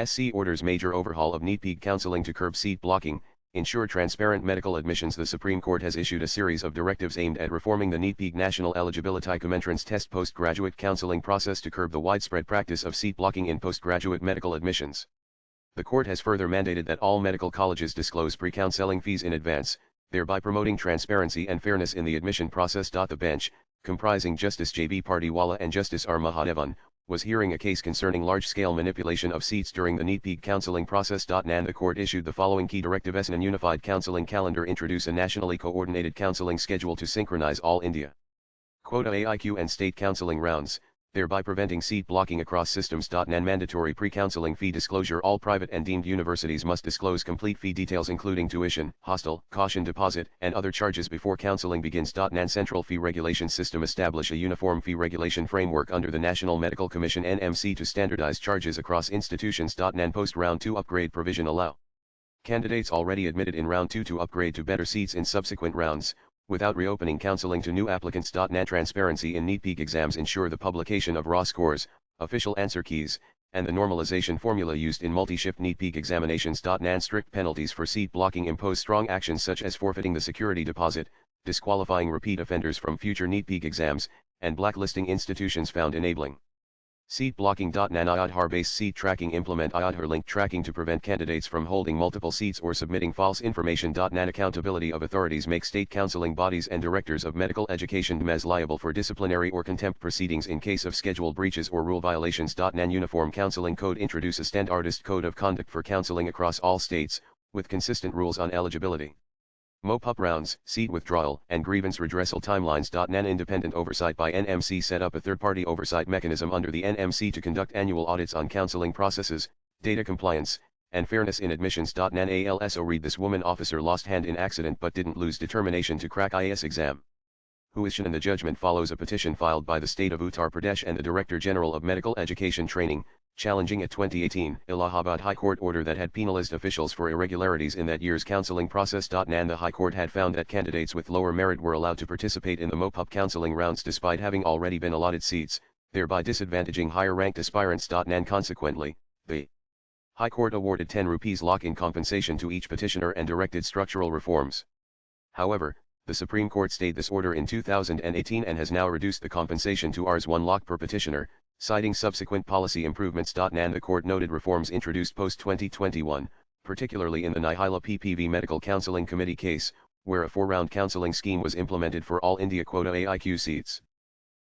SC orders major overhaul of NEETPG counseling to curb seat blocking, ensure transparent medical admissions. The Supreme Court has issued a series of directives aimed at reforming the NEETPG National Eligibility Entrance Test postgraduate counseling process to curb the widespread practice of seat blocking in postgraduate medical admissions. The court has further mandated that all medical colleges disclose pre-counseling fees in advance, thereby promoting transparency and fairness in the admission process. The bench, comprising Justice J.B. Pardiwala and Justice R. Mahadevan, was hearing a case concerning large-scale manipulation of seats during the NEETPG counseling process. The court issued the following key directives: an unified counseling calendar, introduce a nationally coordinated counseling schedule to synchronize all India quota AIQ and state counseling rounds, thereby preventing seat blocking across systems. Mandatory pre-counseling fee disclosure. All private and deemed universities must disclose complete fee details including tuition, hostel, caution deposit, and other charges before counseling begins. Central fee regulation system. Establish a uniform fee regulation framework under the National Medical Commission (NMC) to standardize charges across institutions. Post round 2 upgrade provision. Allow candidates already admitted in round 2 to upgrade to better seats in subsequent rounds, without reopening counseling to new applicants. Transparency in NEETPG exams. Ensure the publication of raw scores, official answer keys, and the normalization formula used in multi-shift NEETPG examinations. Strict penalties for seat blocking. Impose strong actions such as forfeiting the security deposit, disqualifying repeat offenders from future NEETPG exams, and blacklisting institutions found enabling seat blocking. Aadhaar-based seat tracking. Implement Aadhaar-linked tracking to prevent candidates from holding multiple seats or submitting false information. Accountability of authorities. Make state counseling bodies and directors of medical education (DMEs) liable for disciplinary or contempt proceedings in case of schedule breaches or rule violations. Uniform counseling code. Introduce a standardized code of conduct for counseling across all states, with consistent rules on eligibility, mop-up rounds, seat withdrawal, and grievance redressal timelines. Independent oversight by NMC. Set up a third-party oversight mechanism under the NMC to conduct annual audits on counseling processes, data compliance, and fairness in admissions. Also read: this woman officer lost hand in accident but didn't lose determination to crack IAS exam. Who is she? And the judgment follows a petition filed by the state of Uttar Pradesh and the Director General of Medical Education Training, challenging a 2018 Allahabad High Court order that had penalized officials for irregularities in that year's counseling process. The High Court had found that candidates with lower merit were allowed to participate in the mop-up counseling rounds despite having already been allotted seats, thereby disadvantaging higher-ranked aspirants. Consequently, the High Court awarded 10 rupees lock-in compensation to each petitioner and directed structural reforms. However, the Supreme Court stayed this order in 2018 and has now reduced the compensation to Rs 1 lakh per petitioner, citing subsequent policy improvements. The court noted reforms introduced post-2021, particularly in the Nihila PPV Medical Counseling Committee case, where a 4-round counseling scheme was implemented for all India quota AIQ seats.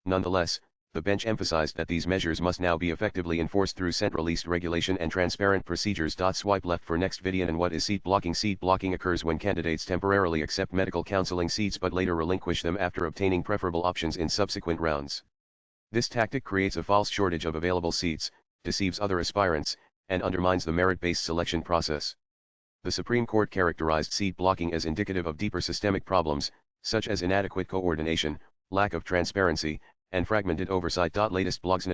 Nonetheless, the bench emphasized that these measures must now be effectively enforced through centralized regulation and transparent procedures. Swipe left for next video. And what is seat blocking? Seat blocking occurs when candidates temporarily accept medical counseling seats but later relinquish them after obtaining preferable options in subsequent rounds. This tactic creates a false shortage of available seats, deceives other aspirants, and undermines the merit-based selection process. The Supreme Court characterized seat blocking as indicative of deeper systemic problems, such as inadequate coordination, lack of transparency, and fragmented oversight. Latest blogs.